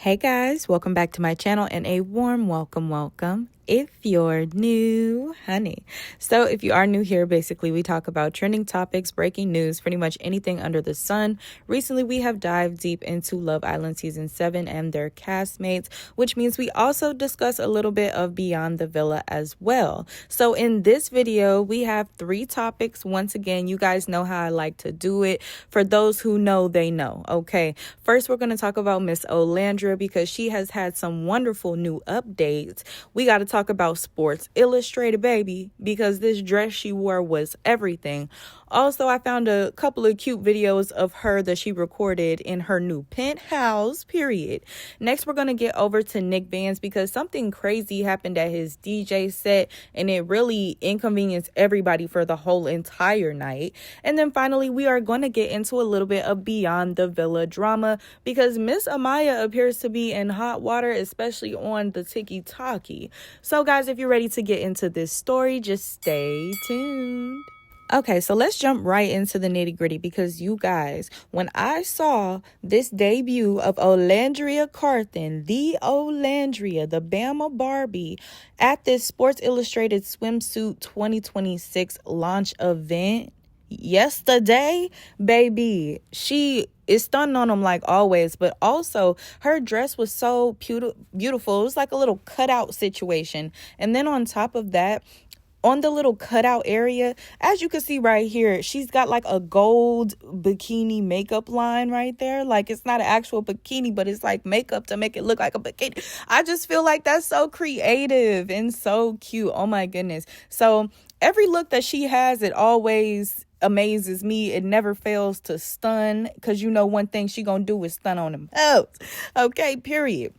Hey guys, welcome back to my channel and a warm welcome if you're new, honey. So if you are new here, basically we talk about trending topics, breaking news, pretty much anything under the sun. Recently we have dived deep into Love Island season 7 and their castmates, which means we also discuss a little bit of Beyond the Villa as well. So in this video we have 3 topics. Once again, you guys know how I like to do it. For those who know, they know. Okay, first we're going to talk about Miss Olandria because she has had some wonderful new updates. We got to talk about Sports Illustrated, baby, because this dress she wore was everything. Also, I found a couple of cute videos of her that she recorded in her new penthouse, period. Next, we're going to get over to Nic Vans because something crazy happened at his DJ set and it really inconvenienced everybody for the whole entire night. And then finally, we are going to get into a little bit of Beyond the Villa drama because Miss Amaya appears to be in hot water, especially on the tiki-taki. So guys, if you're ready to get into this story, just stay tuned. Okay, so let's jump right into the nitty gritty because you guys, when I saw this debut of Olandria Carthen, the Olandria, the Bama Barbie, at this Sports Illustrated Swimsuit 2026 launch event yesterday, baby, she is stunning on them like always, but also her dress was so beautiful. It was like a little cutout situation. And then on top of that, on the little cutout area, as you can see right here, she's got like a gold bikini makeup line right there. Like it's not an actual bikini, but it's like makeup to make it look like a bikini. I just feel like that's so creative and so cute. Oh my goodness. So every look that she has, it always amazes me. It never fails to stun because you know one thing she gonna do is stun on them. Oh, okay, period.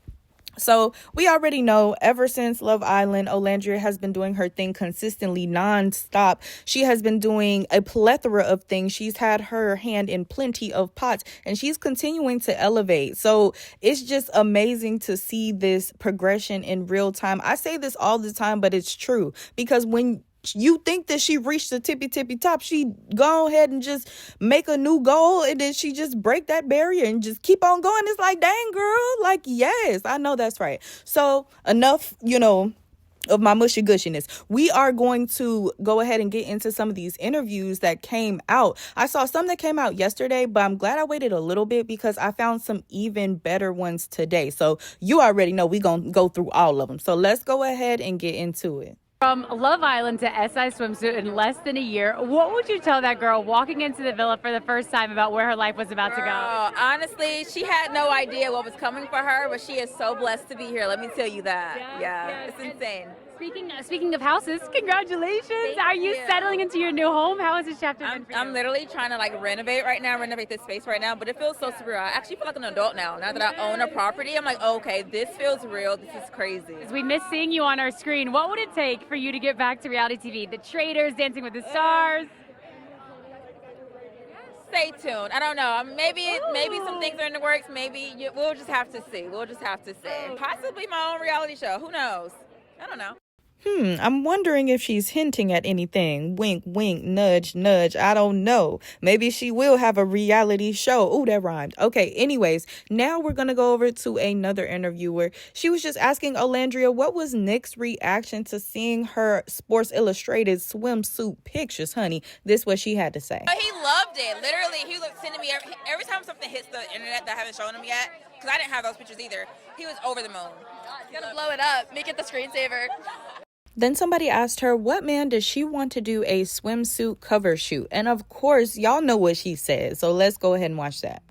So we already know ever since Love Island, Olandria has been doing her thing consistently, non-stop. She has been doing a plethora of things. She's had her hand in plenty of pots and she's continuing to elevate. So it's just amazing to see this progression in real time. I say this all the time, but it's true because when you think that she reached the tippy top, she go ahead and just make a new goal and then she just break that barrier and just keep on going. It's like, dang girl, like, yes, I know that's right. So enough, of my mushy gushiness. We are going to go ahead and get into some of these interviews that came out. I saw some that came out yesterday, but I'm glad I waited a little bit because I found some even better ones today. So you already know we're going to go through all of them. So let's go ahead and get into it. From Love Island to SI Swimsuit in less than a year, what would you tell that girl walking into the villa for the first time about where her life was about to go? Honestly, she had no idea what was coming for her, but she is so blessed to be here. Let me tell you that. Yeah. It's insane. Speaking of houses, congratulations. Are you settling into your new home? How is this chapter been for you? I'm literally trying to renovate this space right now, but it feels so surreal. I actually feel like an adult now. Now that I own a property, I'm like, oh, okay, this feels real. This is crazy. We miss seeing you on our screen. What would it take for you to get back to reality TV? The Traders, Dancing with the Stars? Stay tuned. I don't know. Maybe some things are in the works. We'll just have to see. Possibly my own reality show. Who knows? I don't know. I'm wondering if she's hinting at anything. Wink, wink, nudge, nudge. I don't know. Maybe she will have a reality show. Ooh, that rhymed. Okay, anyways, now we're going to go over to another interviewer. She was just asking Olandria what was Nic's reaction to seeing her Sports Illustrated swimsuit pictures, honey. This is what she had to say. He loved it. Literally, he was sending me every time something hits the internet that I haven't shown him yet, because I didn't have those pictures either. He was over the moon. He's gonna blow it up. Make it the screensaver. Then somebody asked her what man does she want to do a swimsuit cover shoot? And of course, y'all know what she said. So let's go ahead and watch that.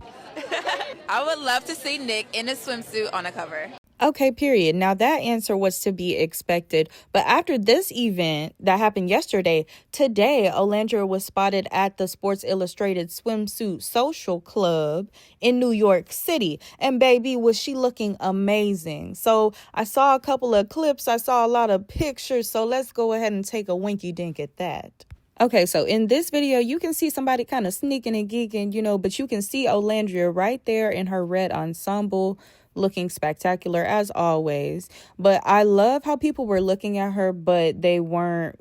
I would love to see Nic in a swimsuit on a cover. Okay, period. Now that answer was to be expected. But after this event that happened yesterday, today Olandria was spotted at the Sports Illustrated Swimsuit Social Club in New York City. And baby, was she looking amazing. So I saw a couple of clips. I saw a lot of pictures. So let's go ahead and take a winky dink at that. Okay, so in this video, you can see somebody kind of sneaking and geeking, but you can see Olandria right there in her red ensemble. looking spectacular as always. But I love how people were looking at her, but they weren't,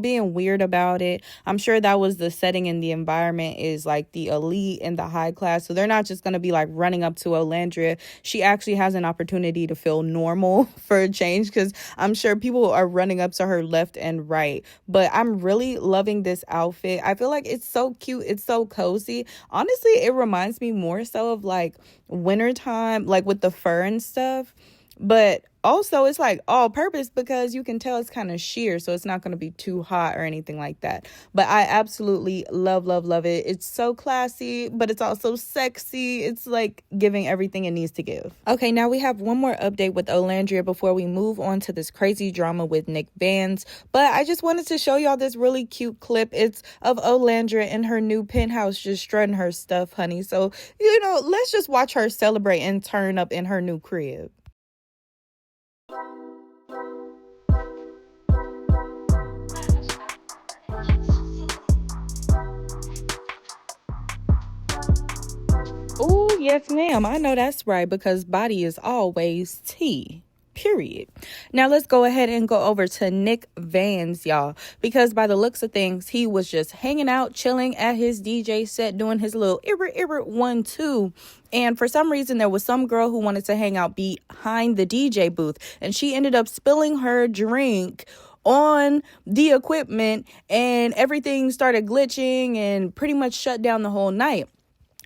being weird about it. I'm sure that was the setting and the environment is like the elite and the high class. So they're not just going to be like running up to Olandria. She actually has an opportunity to feel normal for a change, because I'm sure people are running up to her left and right. But I'm really loving this outfit. I feel like it's so cute. It's so cozy. Honestly, it reminds me more so of like wintertime, like with the fur and stuff. But also it's like all purpose, because you can tell it's kind of sheer, so it's not going to be too hot or anything like that. But I absolutely love it. It's so classy, but it's also sexy. It's like giving everything it needs to give. Okay, now we have one more update with Olandria before we move on to this crazy drama with Nic Vans. But I just wanted to show y'all this really cute clip. It's of Olandria in her new penthouse just strutting her stuff, honey. So, let's just watch her celebrate and turn up in her new crib. Oh, yes, ma'am. I know that's right, because body is always tea. Period. Now let's go ahead and go over to Nic Vans, y'all, because by the looks of things, he was just hanging out, chilling at his DJ set, doing his little 1-2. And for some reason, there was some girl who wanted to hang out behind the DJ booth, and she ended up spilling her drink on the equipment, and everything started glitching and pretty much shut down the whole night.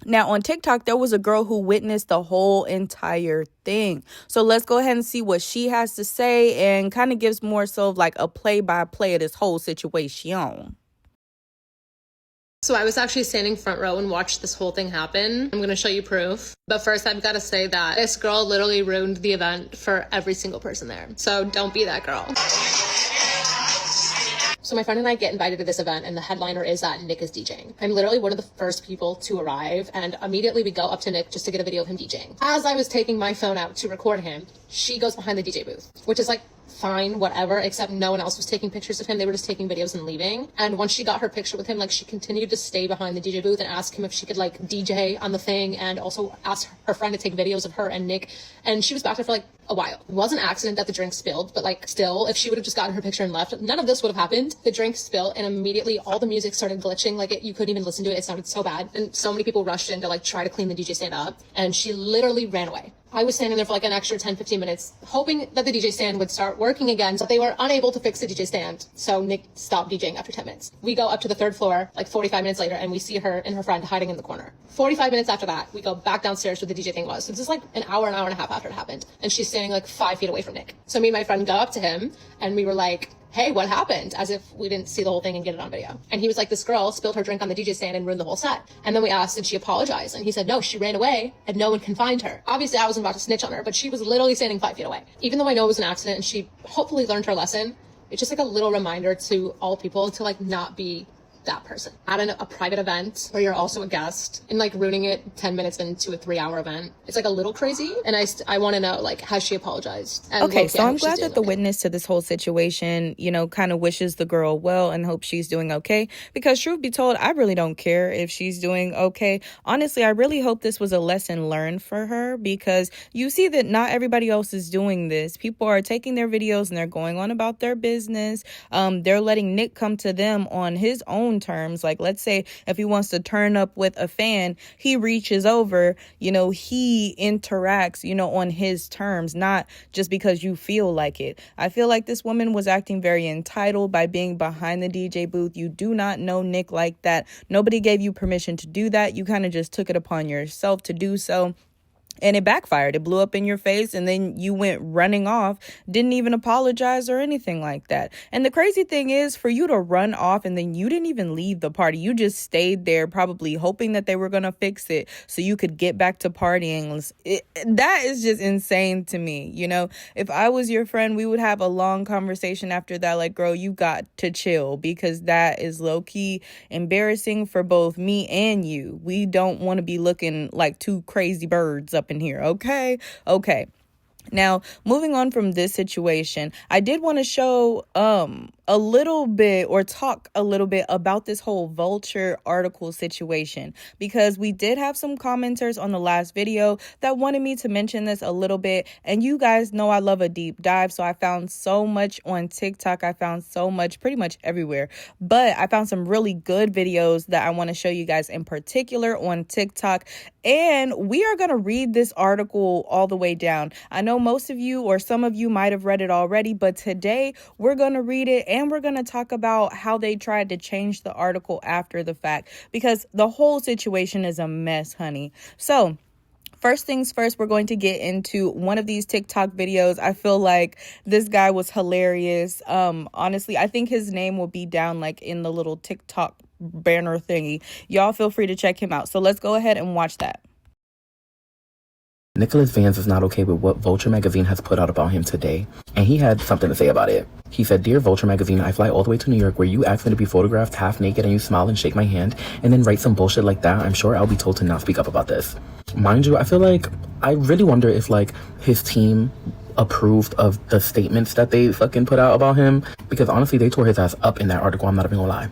Now, on TikTok, there was a girl who witnessed the whole entire thing. So let's go ahead and see what she has to say, and kind of gives more so of like a play-by-play of this whole situation. So I was actually standing front row and watched this whole thing happen. I'm going to show you proof. But first, I've got to say that this girl literally ruined the event for every single person there. So don't be that girl. So my friend and I get invited to this event, and the headliner is that Nic is DJing. I'm literally one of the first people to arrive, and immediately we go up to Nic just to get a video of him DJing. As I was taking my phone out to record him, she goes behind the DJ booth, which is like fine, whatever, except no one else was taking pictures of him. They were just taking videos and leaving. And once she got her picture with him, like, she continued to stay behind the DJ booth and ask him if she could like DJ on the thing, and also ask her friend to take videos of her and Nic. And she was back there for like a while. It was an accident that the drink spilled, but like still, if she would have just gotten her picture and left, none of this would have happened. The drink spilled, and immediately all the music started glitching. Like, you couldn't even listen to it. It sounded so bad. And so many people rushed in to like try to clean the DJ stand up, and she literally ran away. I was standing there for like an extra 10-15 minutes, hoping that the DJ stand would start working again, but they were unable to fix the DJ stand. So Nic stopped DJing after 10 minutes. We go up to the third floor, like 45 minutes later, and we see her and her friend hiding in the corner. 45 minutes after that, we go back downstairs where the DJ thing was. So this is like an hour and a half after it happened. And she's standing like 5 feet away from Nic. So me and my friend go up to him, and we were like, hey, what happened? As if we didn't see the whole thing and get it on video. And he was like, this girl spilled her drink on the DJ stand and ruined the whole set. And then we asked, did she apologize? And he said, no, she ran away and no one can find her. Obviously, I wasn't about to snitch on her, but she was literally standing 5 feet away. Even though I know it was an accident and she hopefully learned her lesson, it's just like a little reminder to all people to like not be that person at a private event where you're also a guest, and like ruining it 10 minutes into a 3-hour event. It's like a little crazy, and I want to know, like, has she apologized? And okay, so I'm glad that the witness to this whole situation, kind of wishes the girl well and hopes she's doing okay, because truth be told, I really don't care if she's doing okay. Honestly, I really hope this was a lesson learned for her, because you see that not everybody else is doing this. People are taking their videos and they're going on about their business. They're letting Nic come to them on his own terms. Like, let's say if he wants to turn up with a fan, he reaches over, he interacts, on his terms, not just because you feel like it. I feel like this woman was acting very entitled by being behind the DJ booth. You do not know Nic like that. Nobody gave you permission to do that. You kind of just took it upon yourself to do so. And it backfired. It blew up in your face, and then you went running off, didn't even apologize or anything like that. And the crazy thing is, for you to run off and then you didn't even leave the party. You just stayed there, probably hoping that they were going to fix it so you could get back to partying. That is just insane to me. If I was your friend, we would have a long conversation after that. Like, girl, you got to chill, because that is low-key embarrassing for both me and you. We don't want to be looking like two crazy birds up in here. Okay. Now, moving on from this situation, I did want to show a little bit or talk a little bit about this whole Vulture article situation, because we did have some commenters on the last video that wanted me to mention this a little bit. And you guys know I love a deep dive, so I found so much on TikTok. I found so much pretty much everywhere, but I found some really good videos that I want to show you guys in particular on TikTok. And we are going to read this article all the way down. I know most of you or some of you might have read it already, but today we're going to read it and we're going to talk about how they tried to change the article after the fact, because the whole situation is a mess, honey. So first things first, we're going to get into one of these TikTok videos. I feel like this guy was hilarious. Honestly, I think his name will be down like in the little TikTok banner thingy. Y'all feel free to check him out. So let's go ahead and watch that. Nic Vans is not okay with what Vulture magazine has put out about him today, and he had something to say about it. He said, "Dear Vulture magazine, I fly all the way to New York where you ask me to be photographed half naked and you smile and shake my hand and then write some bullshit like that. I'm sure I'll be told to not speak up about this." Mind you, I feel like, I really wonder if like his team approved of the statements that they fucking put out about him, because honestly they tore his ass up in that article. I'm not even gonna lie.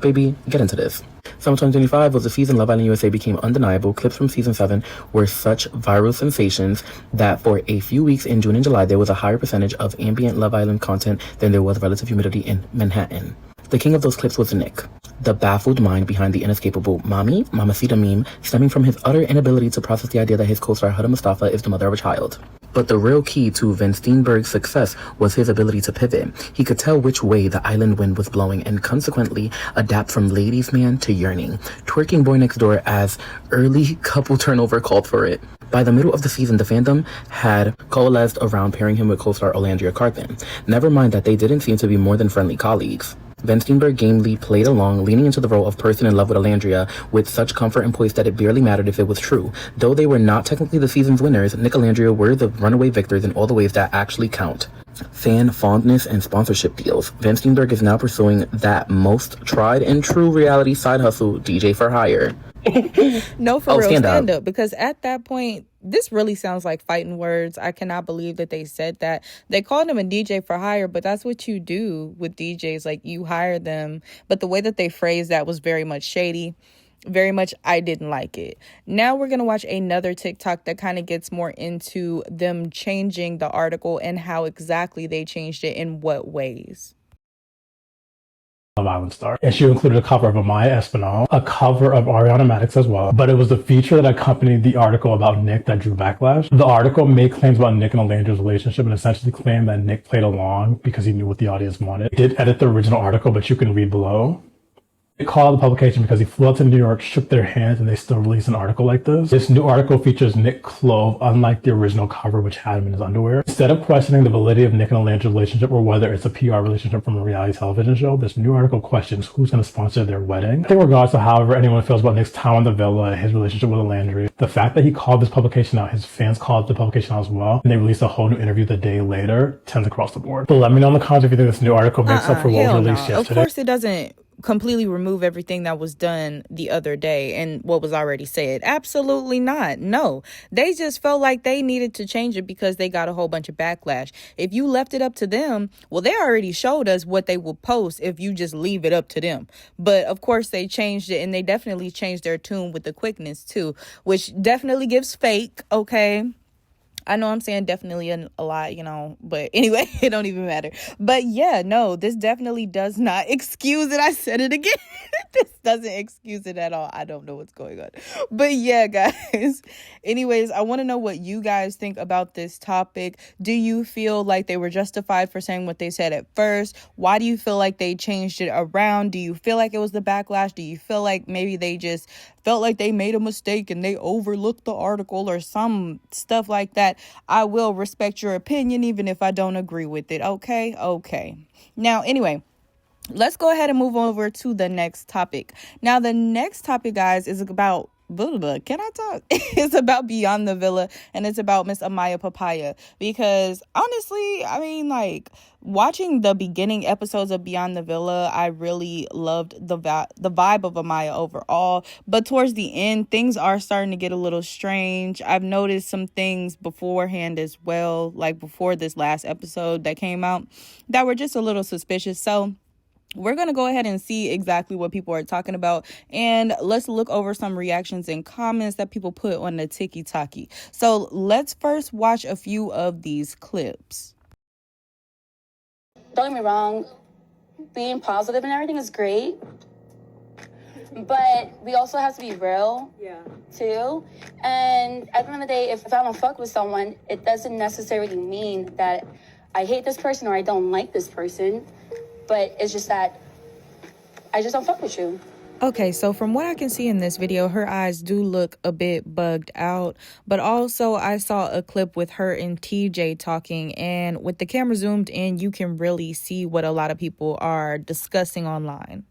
Baby, get into this. Summer 2025 was the season Love Island USA became undeniable. Clips from season 7 were such viral sensations that for a few weeks in June and July, there was a higher percentage of ambient Love Island content than there was relative humidity in Manhattan. The king of those clips was Nic, the baffled mind behind the inescapable Mamacita meme, stemming from his utter inability to process the idea that his co-star Huda Mustafa is the mother of a child. But the real key to Van Steenberg's success was his ability to pivot. He could tell which way the island wind was blowing and consequently adapt from ladies' man to yearning. Twerking boy next door as early couple turnover called for it. By the middle of the season, the fandom had coalesced around pairing him with co-star Olandria. Never mind that they didn't seem to be more than friendly colleagues. Van Steenberg gamely played along, leaning into the role of person in love with Olandria with such comfort and poise that it barely mattered if it was true. Though they were not technically the season's winners, Nic and Olandria were the runaway victors in all the ways that actually count. Fan fondness and sponsorship deals. Van Steenberg is now pursuing that most tried and true reality side hustle, DJ for hire. No, for real, stand up. up. Because at that point, this really sounds like fighting words. I cannot believe that they said that. They called him a DJ for hire, but that's what you do with DJs. Like, you hire them. But the way that they phrased that was very much shady. Very much, I didn't like it. Now we're going to watch another TikTok that kind of gets more into them changing the article and how exactly they changed it in what ways. Love Island star. And she included a cover of Amaya Espinal, a cover of Ariana Madix as well. But it was the feature that accompanied the article about Nic that drew backlash. The article made claims about Nic and Olandria's relationship and essentially claimed that Nic played along because he knew what the audience wanted. It did edit the original article, but you can read below. They called the publication because he flew out to New York, shook their hands, and they still released an article like this. This new article features Nic clothed, unlike the original cover, which had him in his underwear. Instead of questioning the validity of Nic and Olandria's relationship or whether it's a PR relationship from a reality television show, this new article questions who's going to sponsor their wedding. I think regardless of however anyone feels about Nic's time on the villa and his relationship with Olandria, the fact that he called this publication out, his fans called the publication out as well, and they released a whole new interview the day later, tends across the board. But let me know in the comments if you think this new article makes up for what was released yesterday. Of course it doesn't completely remove everything that was done the other day and what was already said. Absolutely not. No, they just felt like they needed to change it because they got a whole bunch of backlash. If you left it up to them, well, they already showed us what they will post if you just leave it up to them. But of course they changed it, and they definitely changed their tune with the quickness too, which definitely gives fake. Okay, I know I'm saying definitely a lot, you know, but anyway, it don't even matter. But yeah, no, this definitely does not excuse it. I said it again. This doesn't excuse it at all. I don't know what's going on. But yeah, guys. Anyways, I want to know what you guys think about this topic. Do you feel like they were justified for saying what they said at first? Why do you feel like they changed it around? Do you feel like it was the backlash? Do you feel like maybe they just felt like they made a mistake and they overlooked the article or some stuff like that? I will respect your opinion even if I don't agree with it. Okay. Now, anyway, let's go ahead and move over to the next topic. Now, the next topic, guys, is about Can I talk? It's about Beyond the Villa, and it's about Miss Amaya Papaya. Because honestly, I mean, like, watching the beginning episodes of Beyond the Villa, I really loved the vibe of Amaya overall. But towards the end, things are starting to get a little strange. I've noticed some things beforehand as well, like before this last episode that came out, that were just a little suspicious. So we're going to go ahead and see exactly what people are talking about. And let's look over some reactions and comments that people put on the TikTok. So let's first watch a few of these clips. Don't get me wrong, being positive and everything is great. But we also have to be real, too. And at the end of the day, if I don't fuck with someone, it doesn't necessarily mean that I hate this person or I don't like this person. But it's just that I just don't fuck with you. Okay, so from what I can see in this video, her eyes do look a bit bugged out. But also, I saw a clip with her and TJ talking. And with the camera zoomed in, you can really see what a lot of people are discussing online.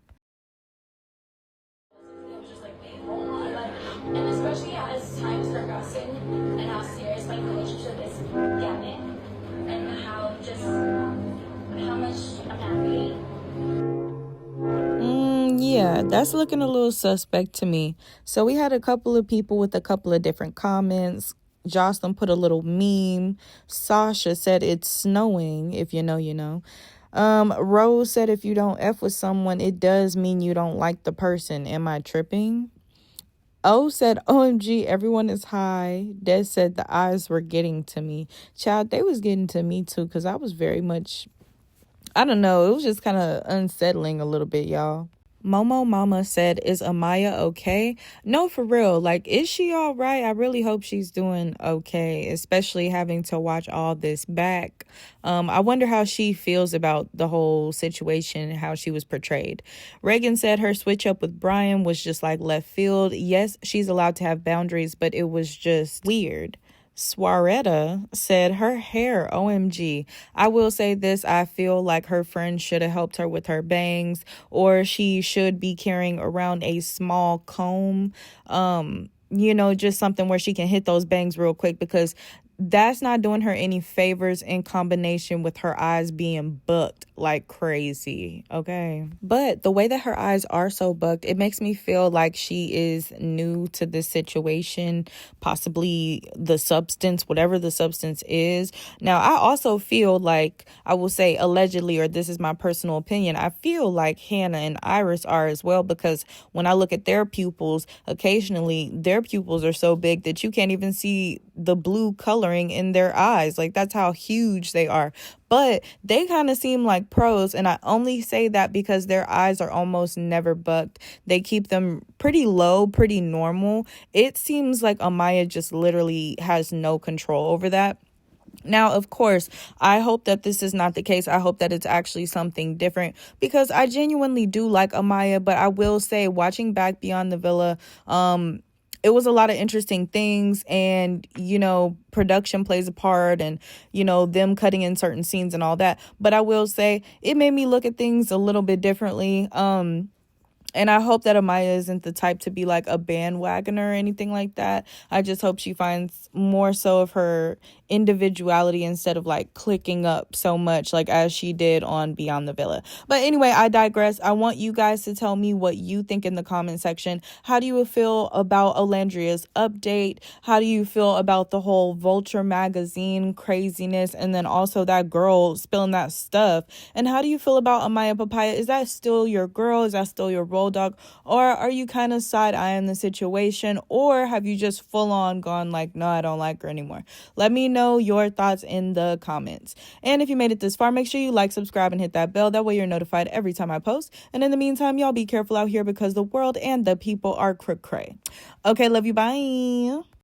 And especially as time is progressing and how serious my relationship is getting and how much I'm happy. Yeah, that's looking a little suspect to me. So we had a couple of people with a couple of different comments. Jocelyn put a little meme. Sasha said it's snowing. If you know, you know. Rose said if you don't F with someone, it does mean you don't like the person. Am I tripping? O said, OMG, everyone is high. Des said the eyes were getting to me. Child, they was getting to me too, because I was very much, I don't know, it was just kind of unsettling a little bit, y'all. Momo Mama said, is Amaya okay? No, for real. Like, is she all right? I really hope she's doing okay, especially having to watch all this back. I wonder how she feels about the whole situation, how she was portrayed. Reagan said her switch up with Brian was just like left field. Yes, she's allowed to have boundaries, but it was just weird. Swaretta said her hair, OMG. I will say this, I feel like her friend should have helped her with her bangs, or she should be carrying around a small comb, you know, just something where she can hit those bangs real quick, because that's not doing her any favors in combination with her eyes being bucked like crazy, okay? But the way that her eyes are so bucked, it makes me feel like she is new to this situation, possibly the substance, whatever the substance is. Now, I also feel like, I will say allegedly, or this is my personal opinion, I feel like Hannah and Iris are as well, because when I look at their pupils, occasionally their pupils are so big that you can't even see the blue coloring in their eyes. Like, that's how huge they are. But they kind of seem like pros, and I only say that because their eyes are almost never bucked. They keep them pretty low, pretty normal. It seems like Amaya just literally has no control over that. Now, of course, I hope that this is not the case. I hope that it's actually something different, because I genuinely do like Amaya. But I will say, watching back Beyond the Villa, it was a lot of interesting things, and, you know, production plays a part, and, you know, them cutting in certain scenes and all that. But I will say it made me look at things a little bit differently. And I hope that Amaya isn't the type to be like a bandwagoner or anything like that. I just hope she finds more so of her individuality instead of like clicking up so much like as she did on Beyond the Villa. But anyway, I digress. I want you guys to tell me what you think in the comment section. How do you feel about Olandria's update? How do you feel about the whole Vulture magazine craziness, and then also that girl spilling that stuff? And how do you feel about Amaya Papaya? Is that still your girl? Is that still your role dog? Or are you kind of side-eyeing the situation? Or have you just full on gone like, no, I don't like her anymore? Let me know your thoughts in the comments. And if you made it this far, make sure you like, subscribe, and hit that bell. That way you're notified every time I post. And in the meantime, y'all be careful out here, because the world and the people are cray. Okay, love you. Bye.